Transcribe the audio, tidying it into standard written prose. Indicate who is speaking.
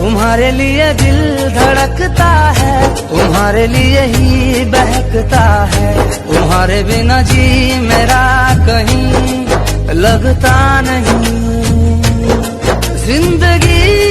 Speaker 1: तुम्हारे लिए दिल धड़कता है, तुम्हारे लिए ही बहकता है। तुम्हारे बिना जी मेरा कहीं लगता नहीं। जिंदगी